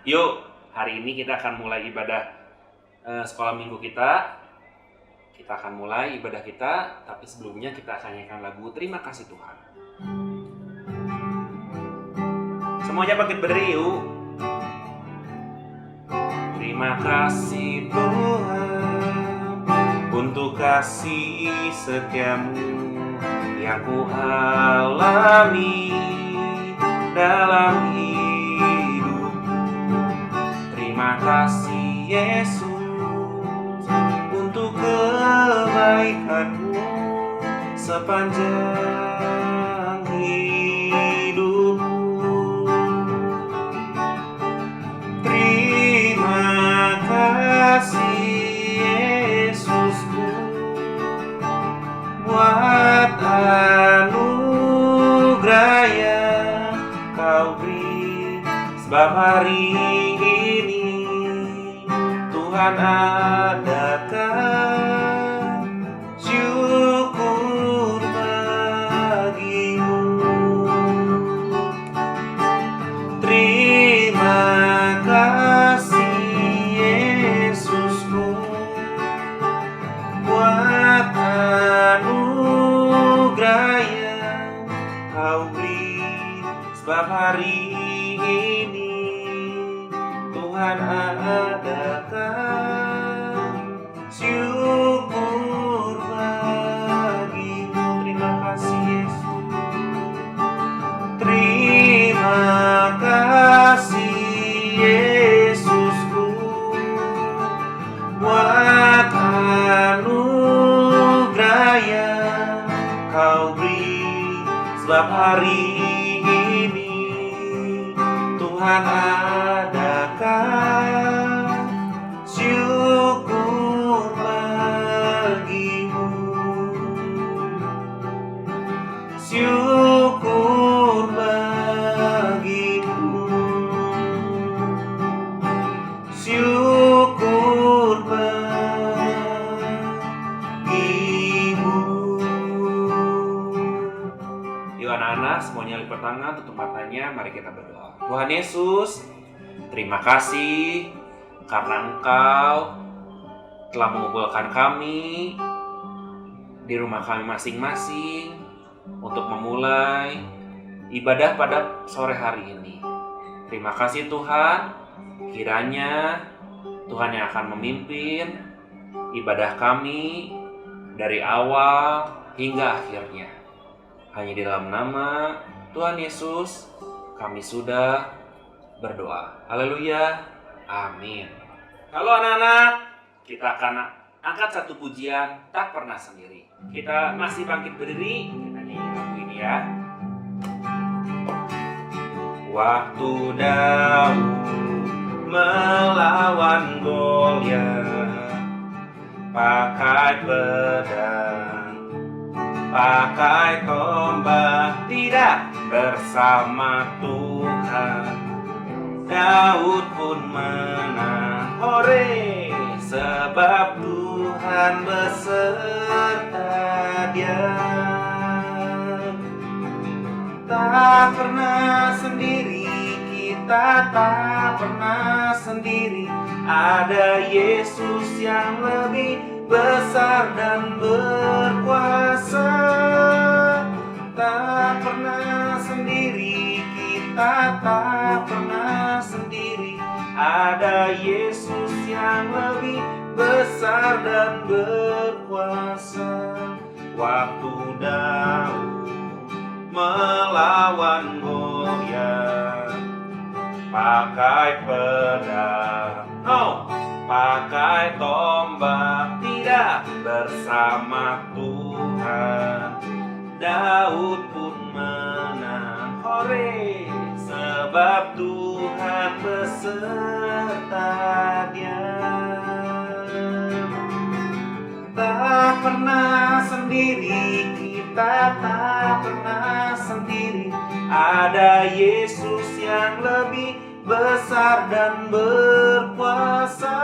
Yuk, hari ini kita akan mulai ibadah sekolah minggu kita. Kita akan mulai ibadah kita, tapi sebelumnya kita akan nyanyikan lagu Terima Kasih Tuhan. Semuanya bangkit berdiri yuk. Terima kasih Tuhan untuk kasih setiamu yang ku alami dalam hidupku. Terima kasih Yesus untuk kebaikanmu sepanjang hidupku. Terima kasih Yesusku buat anugerah yang kau beri, sebab hari ini Tuhan adakan syukur bagimu. Terima kasih Yesusku buat anugerah yang kau beri, sebab hari ini Tuhan adakan syukur bagimu. Terima kasih Yesus. Terima kasih Yesusku buat anugerah yang kau beri, sebab hari ini Tuhan adakan syukur bagimu. Syukur bagimu. Syukur bagimu. Yuk anak-anak, semuanya lipat tangan, tutup matanya, mari kita berdoa. Tuhan Yesus, terima kasih karena Engkau telah mengumpulkan kami di rumah kami masing-masing untuk memulai ibadah pada sore hari ini. Terima kasih Tuhan, kiranya Tuhan yang akan memimpin ibadah kami dari awal hingga akhirnya. Hanya di dalam nama Tuhan Yesus kami sudah berdoa. Haleluya. Amin. Halo anak-anak, kita akan angkat satu pujian Tak Pernah Sendiri. Kita masih bangkit berdiri, kita nyanyi lagu ini ya. Waktu Daud melawan Goliat pakai pedang, pakai tombak, tidak bersama Tuhan, Daud pun menang. Hore, sebab Tuhan beserta dia. Tak pernah sendiri, kita tak pernah sendiri. Ada Yesus yang lebih besar dan berkuasa. Tak pernah sendiri, kita tak pernah sendiri. Ada Yesus yang lebih besar dan berkuasa. Waktu Daud melawan Goliat pakai pedang, pakai tombak, tidak bersama Tuhan, Daud pun menang. Hore, sebab Tuhan beserta dia. Tak pernah sendiri, kita tak pernah sendiri. Ada Yesus yang lebih besar dan berkuasa.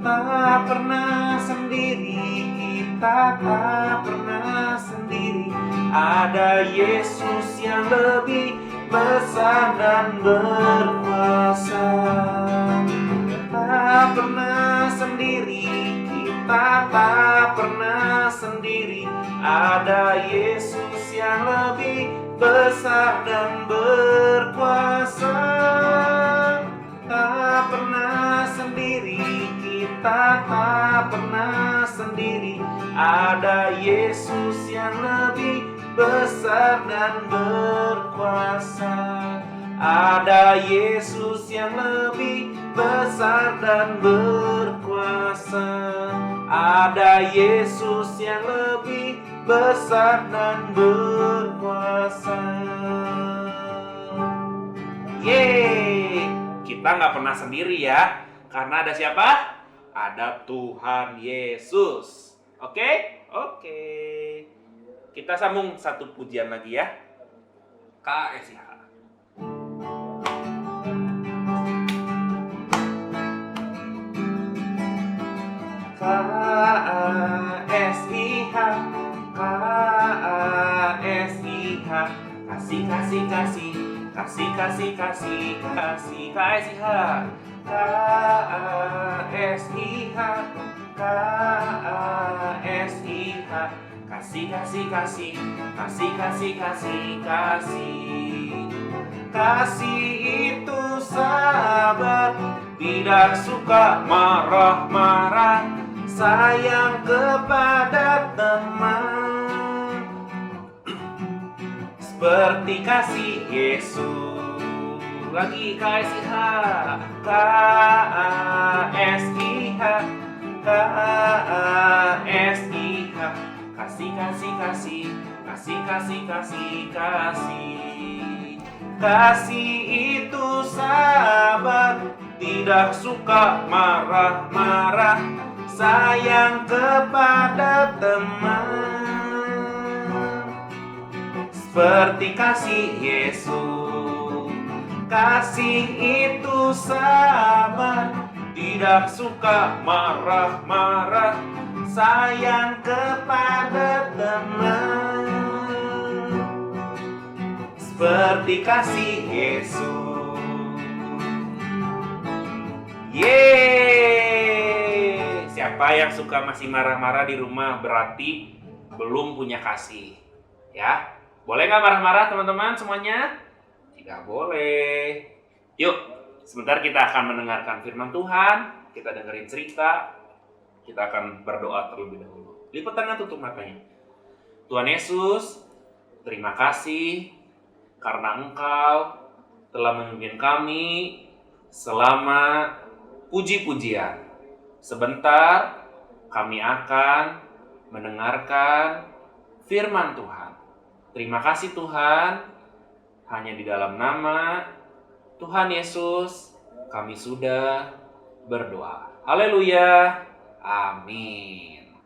Tak pernah sendiri, kita tak pernah sendiri. Ada Yesus yang lebih besar dan berkuasa. Tak pernah sendiri, kita tak pernah sendiri. Ada Yesus yang lebih besar dan berkuasa. Tak pernah sendiri, kita tak pernah sendiri. Ada Yesus yang lebih besar dan berkuasa. Ada Yesus yang lebih besar dan berkuasa. Ada Yesus yang lebih besar dan berkuasa. Yeay, kita nggak pernah sendiri ya, karena ada siapa? Ada Tuhan Yesus. Oke? Oke. Kita sambung satu pujian lagi ya. KSIH. KSIH, KSIH, kasih kasih kasih, kasih kasih kasih kasih KSIH, KSIH, KSIH, kasih kasih kasih, kasih kasih kasih kasih. Kasih itu sabar, tidak suka marah-marah, sayang kepada teman, seperti kasih Yesus. Lagi KSIH, KSIH, KSIH, kasih kasih kasih, kasih kasih kasih kasih. Kasih itu sabar, tidak suka marah-marah, sayang kepada teman, seperti kasih Yesus. Kasih itu sabar, tidak suka marah-marah, sayang kepada teman, seperti kasih Yesus. Yeay! Siapa yang suka masih marah-marah di rumah berarti belum punya kasih. Ya, boleh nggak marah-marah teman-teman semuanya? Tidak boleh. Yuk, sebentar kita akan mendengarkan firman Tuhan. Kita dengerin cerita. Kita akan berdoa terlebih dahulu. Lipat tangan, tutup matanya. Tuhan Yesus, terima kasih karena Engkau telah memimpin kami selama puji-pujian. Sebentar kami akan mendengarkan firman Tuhan. Terima kasih Tuhan, hanya di dalam nama Tuhan Yesus kami sudah berdoa. Haleluya, amin.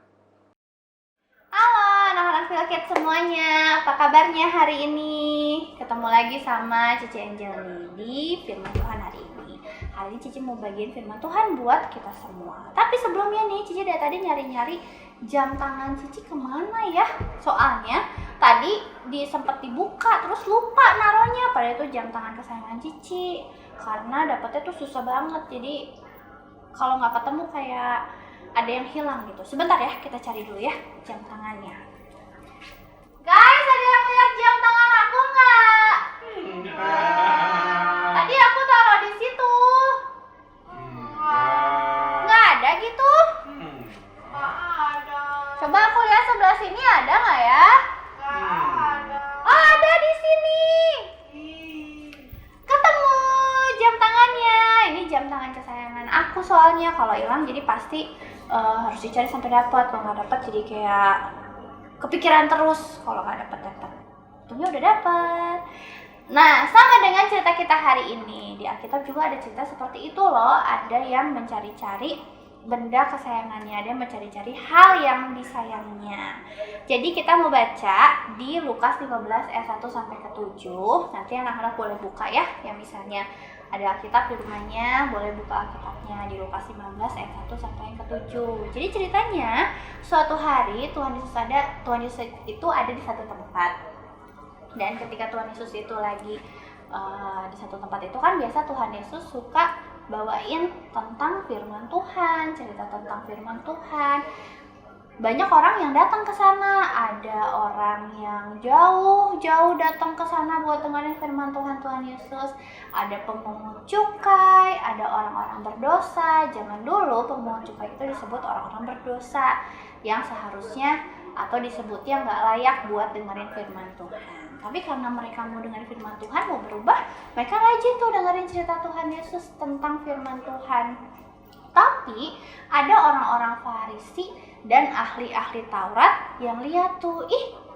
Halo anak-anak Philkids semuanya, apa kabarnya hari ini? Ketemu lagi sama Cici Anjeli di firman Tuhan hari ini. Hari ini Cici mau bagiin firman Tuhan buat kita semua. Tapi sebelumnya nih, Cici dari tadi nyari-nyari jam tangan Cici kemana ya? Soalnya tadi sempat dibuka terus lupa naruhnya. Padahal itu jam tangan kesayangan Cici. Karena dapetnya tuh susah banget. Jadi kalau nggak ketemu kayak ada yang hilang gitu. Sebentar ya, kita cari dulu ya jam tangannya. Guys, ada yang lihat jam tangan aku nggak? Tadi aku taruh di situ. Nggak ada gitu? Nggak ada. Coba aku lihat sebelah sini ada nggak ya? Nggak ada. Oh, ada di sini. Ketemu jam tangannya. Ini jam tangan kesayangan aku soalnya. Kalau hilang jadi pasti harus dicari sampai dapat. Kalau nggak dapat jadi kayak kepikiran terus kalau nggak dapat. Untungnya udah dapat. Nah, sama dengan cerita kita hari ini, di Alkitab juga ada cerita seperti itu loh. Ada yang mencari-cari benda kesayangannya, ada yang mencari-cari hal yang disayangnya. Jadi kita mau baca di Lukas 15 ayat 1 sampai ke 7. Nanti anak-anak boleh buka ya, yang misalnya ada Alkitab di rumahnya, boleh buka Alkitabnya di Lukas 15 ayat 1 sampai ke 7. Jadi ceritanya, suatu hari Tuhan Yesus itu ada di satu tempat. Dan ketika Tuhan Yesus itu lagi di satu tempat itu kan biasa Tuhan Yesus suka bawain tentang firman Tuhan, cerita tentang firman Tuhan. Banyak orang yang datang ke sana, ada orang yang jauh-jauh datang ke sana buat dengerin firman Tuhan Yesus. Ada pemungut cukai, ada orang-orang berdosa. Zaman dulu pemungut cukai itu disebut orang-orang berdosa yang seharusnya atau disebutnya nggak layak buat dengerin firman Tuhan. Tapi karena mereka mau dengerin firman Tuhan, mau berubah, mereka rajin tuh dengerin cerita Tuhan Yesus tentang firman Tuhan. Tapi ada orang-orang Farisi dan ahli-ahli Taurat yang lihat tuh,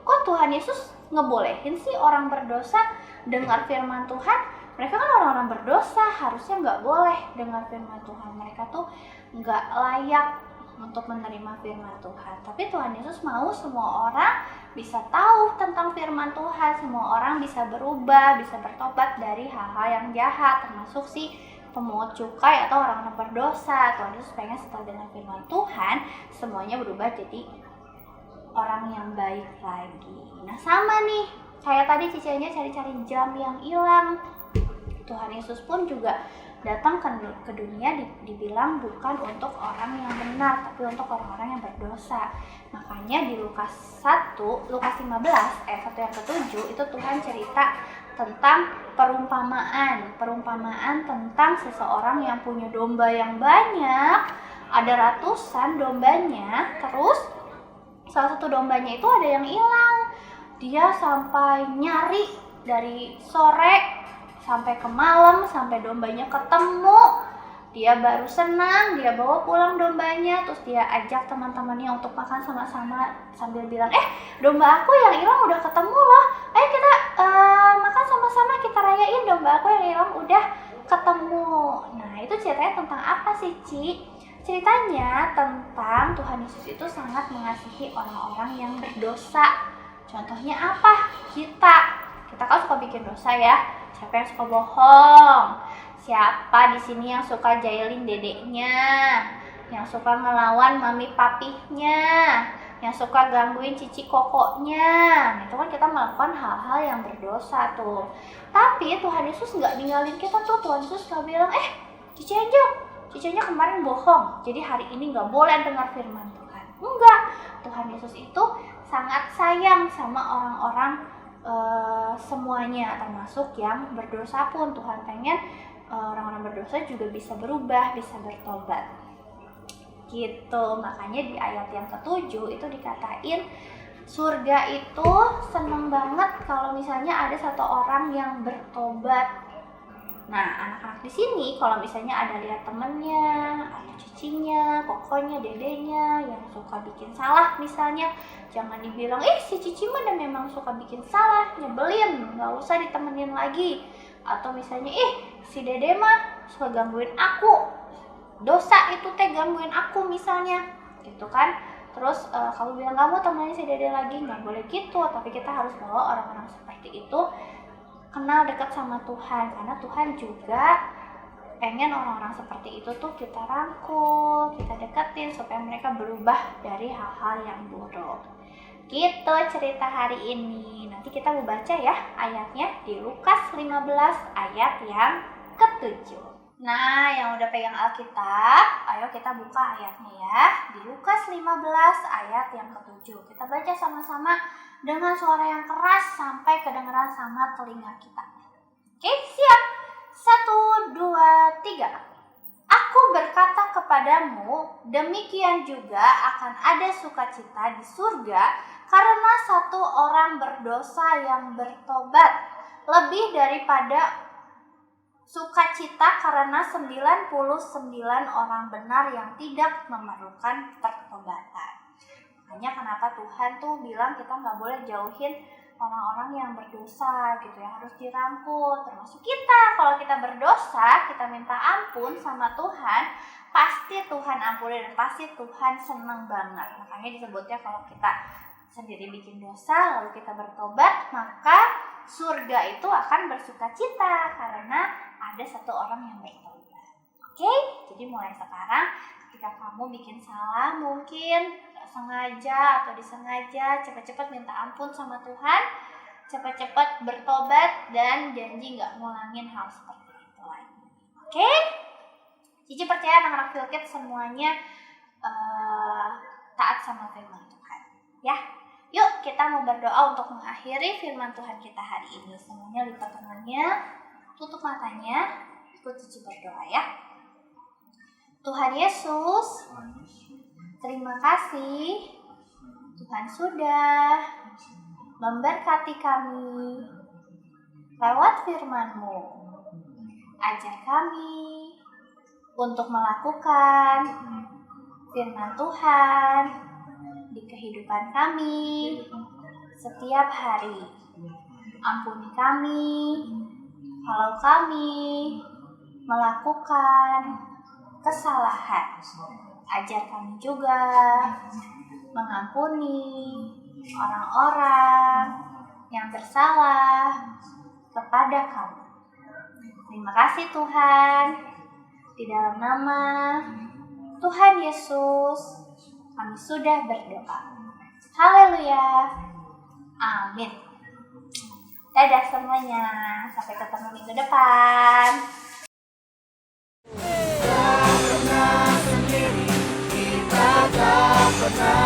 kok Tuhan Yesus ngebolehin sih orang berdosa dengar firman Tuhan? Mereka kan orang-orang berdosa, harusnya nggak boleh dengar firman Tuhan. Mereka tuh nggak layak untuk menerima firman Tuhan. Tapi Tuhan Yesus mau semua orang bisa tahu tentang firman Tuhan, semua orang bisa berubah, bisa bertobat dari hal-hal yang jahat, termasuk si pemungut cukai atau orang-orang berdosa. Tuhan Yesus pengen setelah dengar firman Tuhan, semuanya berubah jadi orang yang baik lagi. Nah sama nih, kayak tadi cicanya cari-cari jam yang hilang. Tuhan Yesus pun juga datang ke dunia dibilang bukan untuk orang yang benar, tapi untuk orang-orang yang berdosa. Makanya di Lukas 15 ayat 1 yang ke-7 itu Tuhan cerita tentang perumpamaan tentang seseorang yang punya domba yang banyak, ada ratusan dombanya, terus salah satu dombanya itu ada yang hilang. Dia sampai nyari dari sore sampai ke malam, sampai dombanya ketemu. Dia baru senang, dia bawa pulang dombanya, terus dia ajak teman-temannya untuk makan sama-sama sambil bilang, domba aku yang hilang udah ketemu loh, ayo kita makan sama-sama, kita rayain domba aku yang hilang udah ketemu. Nah itu ceritanya tentang apa sih, Ci? Ceritanya tentang Tuhan Yesus itu sangat mengasihi orang-orang yang berdosa. Contohnya apa? Kita kan suka bikin dosa ya. Siapa yang suka bohong? Siapa di sini yang suka jailin dedeknya? Yang suka ngelawan mami papihnya? Yang suka gangguin cici kokoknya? Nah, itu kan kita melakukan hal-hal yang berdosa tuh. Tapi Tuhan Yesus nggak ninggalin kita tuh. Tuhan Yesus nggak bilang, cici Cicenya kemarin bohong, jadi hari ini nggak boleh dengar firman Tuhan. Enggak, Tuhan Yesus itu sangat sayang sama orang-orang semuanya, termasuk yang berdosa pun. Tuhan pengen orang-orang berdosa juga bisa berubah, bisa bertobat. Gitu, makanya di ayat yang ke-7 itu dikatain surga itu seneng banget kalau misalnya ada satu orang yang bertobat. Nah, anak-anak di sini kalau misalnya ada lihat temennya, atau cicinya, kokonya, dedenya yang suka bikin salah misalnya, jangan dibilang, si cici mah memang suka bikin salah, nyebelin, nggak usah ditemenin lagi. Atau misalnya, si dede mah suka gangguin aku, dosa itu teh gangguin aku misalnya, gitu kan. Terus kalau bilang kamu temenin si dede lagi, nggak boleh gitu, tapi kita harus bawa orang-orang seperti itu kenal dekat sama Tuhan, karena Tuhan juga pengen orang-orang seperti itu tuh kita rangkul, kita deketin supaya mereka berubah dari hal-hal yang buruk. Gitu cerita hari ini. Nanti kita mau baca ya ayatnya di Lukas 15 ayat yang ke-7. Nah, yang udah pegang Alkitab, ayo kita buka ayatnya ya. Di Lukas 15 ayat yang ke-7. Kita baca sama-sama dengan suara yang keras sampai kedengaran sama telinga kita. Oke, siap? 1, 2, 3. Aku berkata kepadamu, demikian juga akan ada sukacita di surga karena satu orang berdosa yang bertobat, lebih daripada sukacita karena 99 orang benar yang tidak memerlukan pertobatan. Makanya kenapa Tuhan tuh bilang kita nggak boleh jauhin orang-orang yang berdosa gitu ya, harus dirangkul, termasuk kita. Kalau kita berdosa, kita minta ampun sama Tuhan, pasti Tuhan ampuni dan pasti Tuhan senang banget. Makanya disebutnya kalau kita sendiri bikin dosa lalu kita bertobat, maka surga itu akan bersukacita karena ada satu orang yang bertobat. Oke? Jadi mulai sekarang ketika kamu bikin salah, mungkin sengaja atau disengaja, cepat-cepat minta ampun sama Tuhan. cepat-cepat bertobat dan janji nggak ngulangin hal seperti itu lagi. Oke? Cici percaya anak-anak Filkit semuanya taat sama firman Tuhan. Ya, yuk kita mau berdoa untuk mengakhiri firman Tuhan kita hari ini. Semuanya lipat tangannya, tutup matanya, ikut Cici berdoa ya. Tuhan Yesus, terima kasih Tuhan sudah memberkati kami lewat firman-Mu. Ajar kami untuk melakukan firman Tuhan di kehidupan kami setiap hari. Ampuni kami kalau kami melakukan kesalahan. Ajar kami juga mengampuni orang-orang yang bersalah kepada kami. Terima kasih Tuhan. Di dalam nama Tuhan Yesus kami sudah berdoa. Haleluya. Amin. Dadah semuanya. Sampai ketemu minggu depan. Kita tak pernah